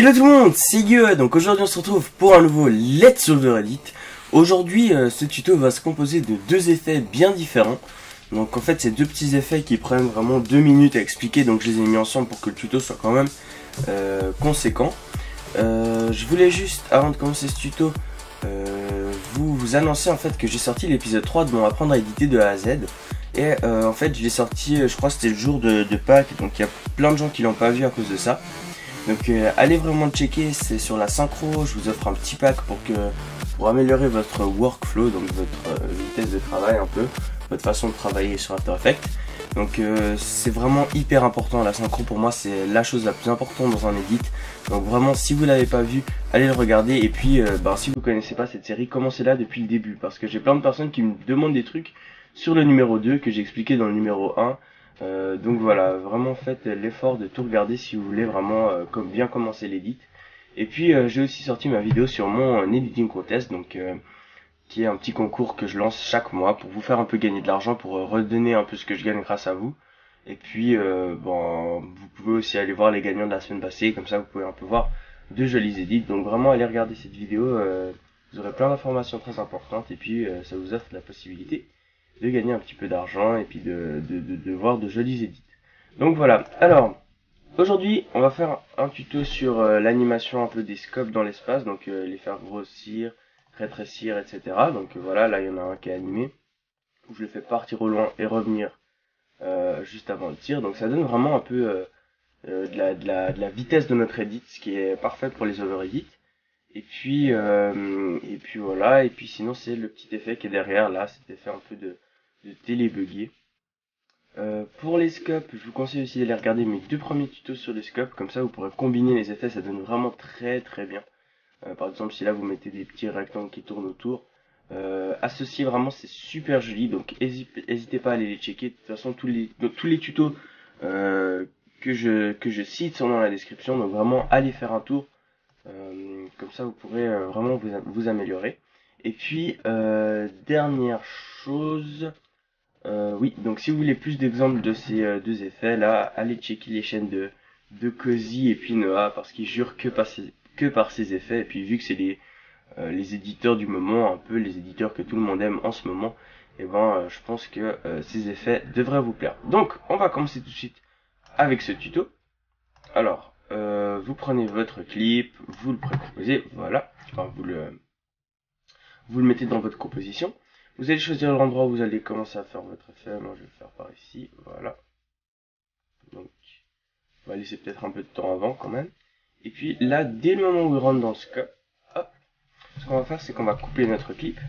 Hello tout le monde, c'est Gueux. Donc aujourd'hui on se retrouve pour un nouveau Let's Solver Edit. Aujourd'hui ce tuto va se composer de deux effets bien différents. Donc en fait c'est deux petits effets qui prennent vraiment 2 minutes à expliquer. Donc je les ai mis ensemble pour que le tuto soit quand même conséquent. Je voulais juste, avant de commencer ce tuto, vous annoncer en fait que j'ai sorti l'épisode 3 de mon apprendre à éditer de A à Z. Et en fait je l'ai sorti, je crois que c'était le jour de Pâques. Donc il y a plein de gens qui l'ont pas vu à cause de ça. Donc allez vraiment le checker, c'est sur la synchro. Je vous offre un petit pack pour améliorer votre workflow, donc votre vitesse de travail un peu, votre façon de travailler sur After Effects. Donc c'est vraiment hyper important, la synchro pour moi c'est la chose la plus importante dans un edit. Donc vraiment si vous l'avez pas vu, allez le regarder. Et puis si vous connaissez pas cette série, commencez-la depuis le début, parce que j'ai plein de personnes qui me demandent des trucs sur le numéro 2 que j'ai expliqué dans le numéro 1. Donc voilà, vraiment faites l'effort de tout regarder si vous voulez vraiment bien commencer l'édit. Et puis j'ai aussi sorti ma vidéo sur mon editing contest, donc qui est un petit concours que je lance chaque mois pour vous faire un peu gagner de l'argent, pour redonner un peu ce que je gagne grâce à vous. Et puis vous pouvez aussi aller voir les gagnants de la semaine passée, comme ça vous pouvez un peu voir de jolis edits. Donc vraiment allez regarder cette vidéo, vous aurez plein d'informations très importantes, et puis ça vous offre la possibilité de gagner un petit peu d'argent et puis de voir de jolis edits. Donc voilà, alors aujourd'hui on va faire un tuto sur l'animation un peu des scopes dans l'espace, donc les faire grossir, rétrécir, etc. Donc voilà, là il y en a un qui est animé, où je le fais partir au loin et revenir juste avant le tir. Donc ça donne vraiment un peu de la vitesse de notre edit, ce qui est parfait pour les over edits. Et puis voilà, et puis sinon c'est le petit effet qui est derrière là, cet effet un peu de télé buggé. Pour les scopes, je vous conseille aussi d'aller regarder mes deux premiers tutos sur les scopes, comme ça vous pourrez combiner les effets, ça donne vraiment très bien. Par exemple si là vous mettez des petits rectangles qui tournent autour, associer vraiment c'est super joli, donc n'hésitez pas à aller les checker. De toute façon tous les tutos que je cite sont dans la description, donc vraiment allez faire un tour, comme ça vous pourrez vraiment vous améliorer. Et puis dernière chose, oui, donc si vous voulez plus d'exemples de ces deux effets là, allez checker les chaînes de Cozy et puis Noah, parce qu'ils jurent que par ces effets. Et puis vu que c'est les éditeurs du moment, un peu les éditeurs que tout le monde aime en ce moment, et je pense que ces effets devraient vous plaire. Donc on va commencer tout de suite avec ce tuto. Alors vous prenez votre clip, vous le précomposez, voilà, enfin vous le mettez dans votre composition. Vous allez choisir l'endroit où vous allez commencer à faire votre effet. Moi je vais le faire par ici, voilà. Donc on va laisser peut-être un peu de temps avant quand même. Et puis là, dès le moment où il rentre dans le scope, hop, ce qu'on va faire c'est qu'on va couper notre clip.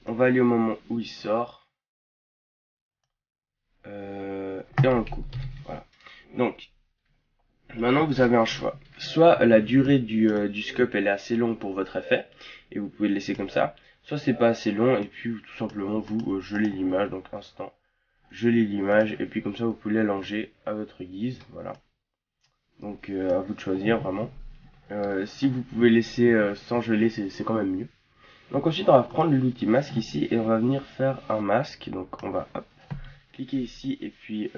On va aller au moment où il sort. Et on le coupe. Voilà. Donc maintenant vous avez un choix. Soit la durée du scope elle est assez longue pour votre effet, et vous pouvez le laisser comme ça. Soit c'est pas assez long, et puis tout simplement vous gelez l'image. Donc instant, gelez l'image, et puis comme ça vous pouvez l'allonger à votre guise. Voilà. Donc à vous de choisir vraiment. Si vous pouvez laisser sans geler, c'est quand même mieux. Donc ensuite on va prendre l'outil masque ici, et on va venir faire un masque. Donc on va cliquer ici, et puis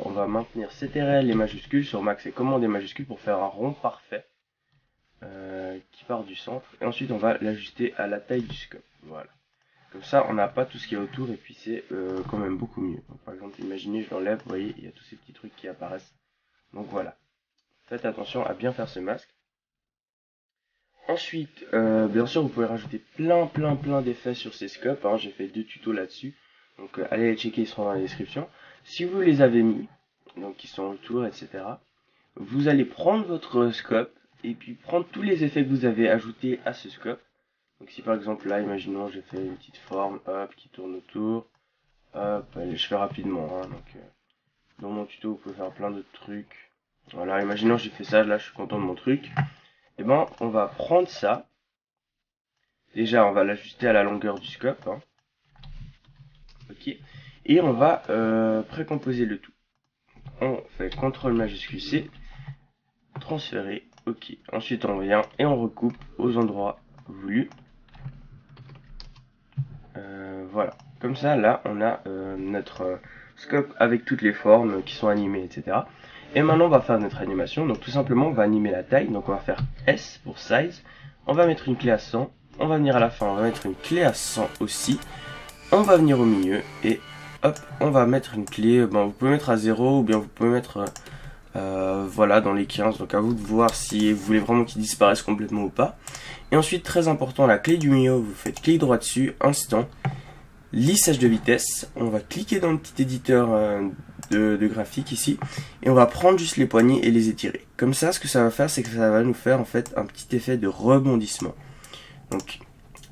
on va maintenir CTRL et majuscules sur Max et commande et majuscules pour faire un rond parfait qui part du centre. Et ensuite on va l'ajuster à la taille du scope. Voilà. Comme ça on n'a pas tout ce qui est autour, et puis c'est quand même beaucoup mieux. Donc, par exemple imaginez je l'enlève, vous voyez il y a tous ces petits trucs qui apparaissent. Donc voilà. Faites attention à bien faire ce masque. Ensuite, bien sûr, vous pouvez rajouter plein d'effets sur ces scopes. Hein. J'ai fait 2 tutos là-dessus. Donc allez les checker, ils seront dans la description. Si vous les avez mis, donc ils sont autour, etc., vous allez prendre votre scope et puis prendre tous les effets que vous avez ajoutés à ce scope. Donc si par exemple là, imaginons, j'ai fait une petite forme, hop, qui tourne autour. Hop, allez, je fais rapidement. Hein, donc dans mon tuto, vous pouvez faire plein d'autres trucs. Voilà, imaginons j'ai fait ça, là je suis content de mon truc. Et on va prendre ça. Déjà, on va l'ajuster à la longueur du scope. Hein. Ok. Et on va précomposer le tout. On fait CTRL majuscule C, transférer, ok. Ensuite on vient et on recoupe aux endroits voulus. Voilà. Comme ça, là, on a notre scope avec toutes les formes qui sont animées, etc. Et maintenant on va faire notre animation, donc tout simplement on va animer la taille, donc on va faire S pour size, on va mettre une clé à 100, on va venir à la fin, on va mettre une clé à 100 aussi, on va venir au milieu et hop, on va mettre une clé, vous pouvez mettre à 0 ou bien vous pouvez mettre voilà dans les 15, donc à vous de voir si vous voulez vraiment qu'ils disparaissent complètement ou pas. Et ensuite très important, la clé du milieu, vous faites clic droit dessus, instant, lissage de vitesse, on va cliquer dans le petit éditeur de graphique ici et on va prendre juste les poignées et les étirer. Comme ça, ce que ça va faire, c'est que ça va nous faire en fait un petit effet de rebondissement. Donc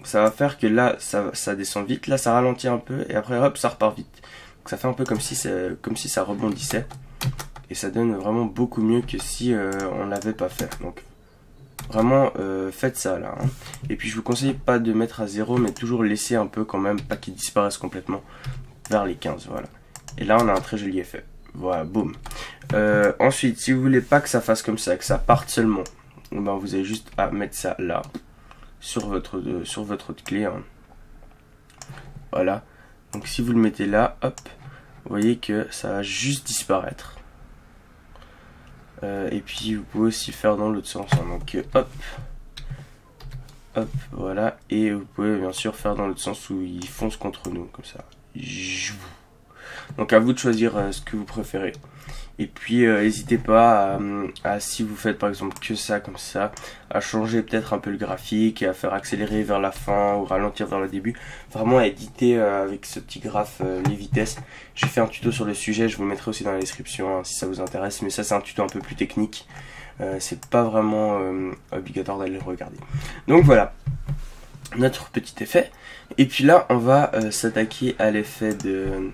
ça va faire que là ça descend vite, là ça ralentit un peu et après hop ça repart vite. Donc ça fait un peu comme si ça rebondissait et ça donne vraiment beaucoup mieux que si on l'avait pas fait. Donc vraiment faites ça là hein. Et puis je vous conseille pas de mettre à 0 mais toujours laisser un peu quand même, pas qu'il disparaisse complètement, vers les 15, voilà. Et là on a un très joli effet, voilà, boum. Ensuite si vous voulez pas que ça fasse comme ça, que ça parte seulement, vous avez juste à mettre ça là sur votre autre clé hein. Voilà, donc si vous le mettez là, hop, vous voyez que ça va juste disparaître. Et puis vous pouvez aussi faire dans l'autre sens hein. Donc hop, hop, voilà, et vous pouvez bien sûr faire dans l'autre sens où il fonce contre nous comme ça. Donc à vous de choisir ce que vous préférez. Et puis n'hésitez pas à, si vous faites par exemple que ça comme ça, à changer peut-être un peu le graphique et à faire accélérer vers la fin ou ralentir vers le début. Vraiment à éditer avec ce petit graphe les vitesses. J'ai fait un tuto sur le sujet, je vous le mettrai aussi dans la description hein, si ça vous intéresse. Mais ça c'est un tuto un peu plus technique. C'est pas vraiment obligatoire d'aller le regarder. Donc voilà, notre petit effet. Et puis là on va s'attaquer à l'effet de...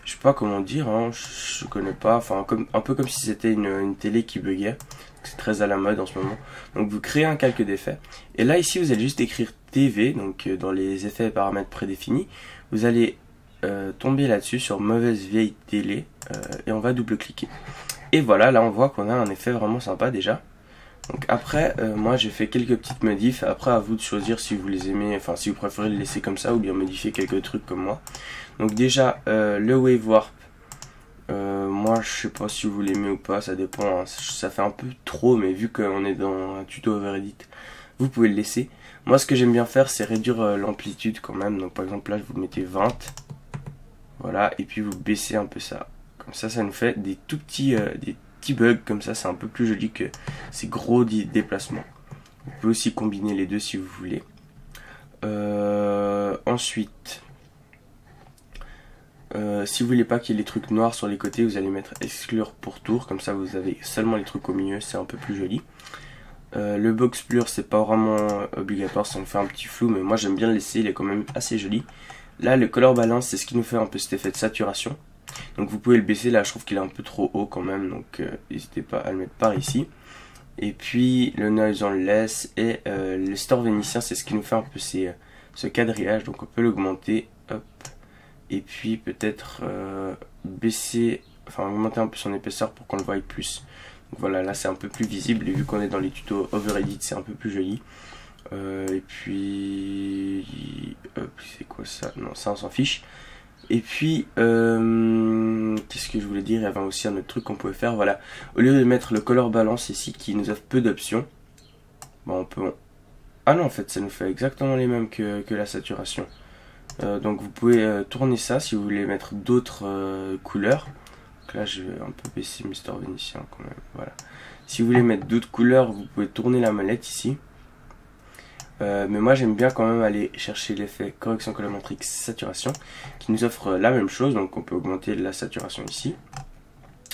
Je sais pas comment dire, hein, je connais pas, enfin un peu comme si c'était une télé qui buguait. C'est très à la mode en ce moment. Donc vous créez un calque d'effet. Et là ici vous allez juste écrire TV, donc dans les effets et paramètres prédéfinis. Vous allez tomber là-dessus sur mauvaise vieille télé et on va double-cliquer. Et voilà, là on voit qu'on a un effet vraiment sympa déjà. Donc après, moi j'ai fait quelques petites modifs. Après à vous de choisir si vous les aimez, enfin si vous préférez le laisser comme ça ou bien modifier quelques trucs comme moi. Donc déjà le wave warp, moi je sais pas si vous l'aimez ou pas, ça dépend, hein. Ça fait un peu trop, mais vu qu'on est dans un tuto overedit, vous pouvez le laisser. Moi ce que j'aime bien faire c'est réduire l'amplitude quand même. Donc par exemple là vous mettez 20, voilà, et puis vous baissez un peu ça. Comme ça nous fait des tout petits bugs comme ça, c'est un peu plus joli que ces gros déplacements. Vous pouvez aussi combiner les deux si vous voulez. Ensuite, si vous voulez pas qu'il y ait les trucs noirs sur les côtés, vous allez mettre exclure pour tour, comme ça vous avez seulement les trucs au milieu, c'est un peu plus joli. Le box blur c'est pas vraiment obligatoire, ça nous fait un petit flou, mais moi j'aime bien le laisser, il est quand même assez joli. Là le color balance c'est ce qui nous fait un peu cet effet de saturation. Donc vous pouvez le baisser, là je trouve qu'il est un peu trop haut quand même, donc n'hésitez pas à le mettre par ici. Et puis le noise on le laisse, et le store vénitien c'est ce qui nous fait un peu ce quadrillage, donc on peut l'augmenter, hop, et puis peut-être baisser, enfin augmenter un peu son épaisseur pour qu'on le voie plus. Donc voilà, là c'est un peu plus visible, et vu qu'on est dans les tutos overedit c'est un peu plus joli. Et puis c'est quoi ça? Non, ça on s'en fiche. Et puis qu'est-ce que je voulais dire? Il y avait aussi un autre truc qu'on pouvait faire, voilà, au lieu de mettre le color balance ici qui nous offre peu d'options, on peut... Ah non, en fait ça nous fait exactement les mêmes que la saturation. Donc vous pouvez tourner ça si vous voulez mettre d'autres couleurs. Donc là je vais un peu baisser mes stores vénitiens quand même, voilà. Si vous voulez mettre d'autres couleurs, vous pouvez tourner la mallette ici. Mais moi j'aime bien quand même aller chercher l'effet correction colorimétrique saturation qui nous offre la même chose, donc on peut augmenter la saturation ici.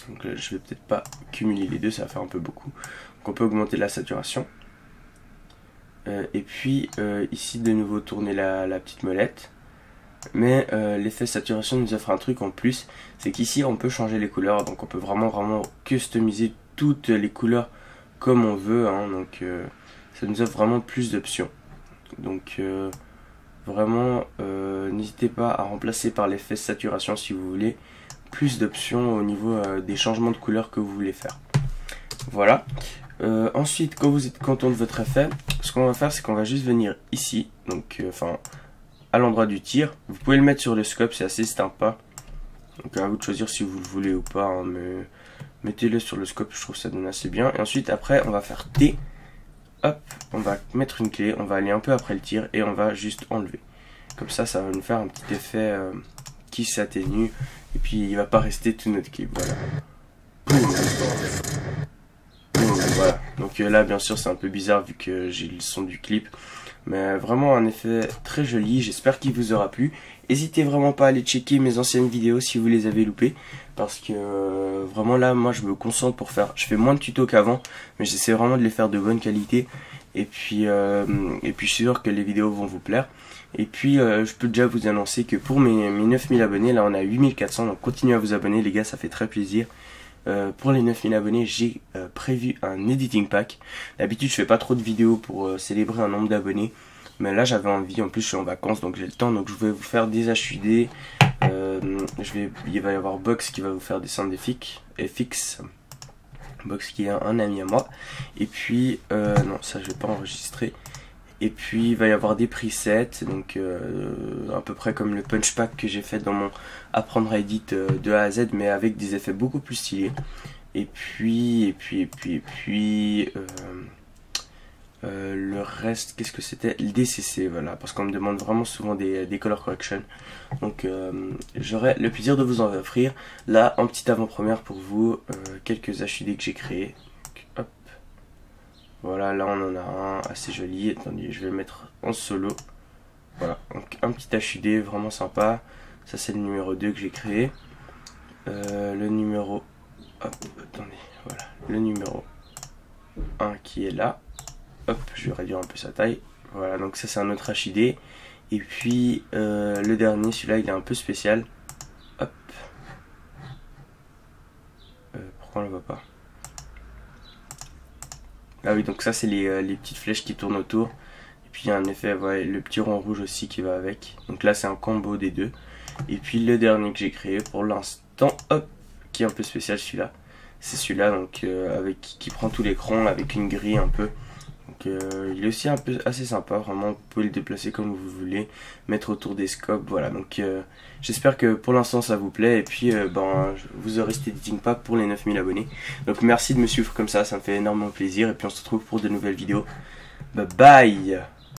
Donc là, je vais peut-être pas cumuler les deux, ça va faire un peu beaucoup. Donc on peut augmenter la saturation. Et puis ici de nouveau tourner la petite molette. Mais l'effet saturation nous offre un truc en plus, c'est qu'ici on peut changer les couleurs, donc on peut vraiment customiser toutes les couleurs comme on veut, hein, donc ça nous offre vraiment plus d'options. Donc vraiment n'hésitez pas à remplacer par l'effet saturation si vous voulez plus d'options au niveau des changements de couleurs que vous voulez faire. Voilà. Ensuite, quand vous êtes content de votre effet, ce qu'on va faire c'est qu'on va juste venir ici, donc à l'endroit du tir. Vous pouvez le mettre sur le scope, c'est assez sympa. Donc à vous de choisir si vous le voulez ou pas, hein, mais Mettez-le sur le scope, je trouve que ça donne assez bien. Et ensuite, après, on va faire T. Hop, on va mettre une clé, on va aller un peu après le tir et on va juste enlever. Comme ça va nous faire un petit effet qui s'atténue. Et puis, il va pas rester tout notre clip. Voilà. Voilà. Donc là, bien sûr, c'est un peu bizarre vu que j'ai le son du clip. Mais vraiment un effet très joli, j'espère qu'il vous aura plu. N'hésitez vraiment pas à aller checker mes anciennes vidéos si vous les avez loupées. Parce que vraiment là, moi je me concentre pour faire... Je fais moins de tutos qu'avant, mais j'essaie vraiment de les faire de bonne qualité. Et puis je suis sûr que les vidéos vont vous plaire. Et puis je peux déjà vous annoncer que pour mes 9000 abonnés, là on a 8400. Donc continuez à vous abonner les gars, ça fait très plaisir. Pour les 9000 abonnés, j'ai prévu un editing pack. D'habitude, je fais pas trop de vidéos pour célébrer un nombre d'abonnés. Mais là, j'avais envie. En plus, je suis en vacances, donc j'ai le temps. Donc, je vais vous faire des HUD. Il va y avoir Box qui va vous faire des sound FX. Box qui est un ami à moi. Et puis, non, ça, je vais pas enregistrer. Et puis il va y avoir des presets, donc à peu près comme le punch pack que j'ai fait dans mon apprendre à edit de A à Z, mais avec des effets beaucoup plus stylés. Et puis le reste, qu'est-ce que c'était? Le DCC, voilà, parce qu'on me demande vraiment souvent des color correction. Donc j'aurai le plaisir de vous en offrir là en petite avant-première pour vous quelques HUD que j'ai créés. Hop. Voilà, là on en a un assez joli. Attendez, je vais le mettre en solo. Voilà, donc un petit HUD vraiment sympa. Ça c'est le numéro 2 que j'ai créé. Le numéro... Hop, attendez, voilà. Le numéro 1 qui est là. Hop, je vais réduire un peu sa taille. Voilà, donc ça c'est un autre HUD. Et puis le dernier, celui-là il est un peu spécial. Hop. Pourquoi on le voit pas? Ah oui, donc ça c'est les petites flèches qui tournent autour. Et puis il y a un effet, ouais, le petit rond rouge aussi qui va avec. Donc là c'est un combo des deux. Et puis le dernier que j'ai créé pour l'instant, hop, qui est un peu spécial celui-là. C'est celui-là donc qui prend tout l'écran avec une grille un peu. Donc il est aussi un peu assez sympa, vraiment vous pouvez le déplacer comme vous voulez, mettre autour des scopes, voilà. Donc j'espère que pour l'instant ça vous plaît et puis vous aurez cet editing pack pour les 9000 abonnés. Donc merci de me suivre comme ça me fait énormément plaisir et puis on se retrouve pour de nouvelles vidéos. Bye bye.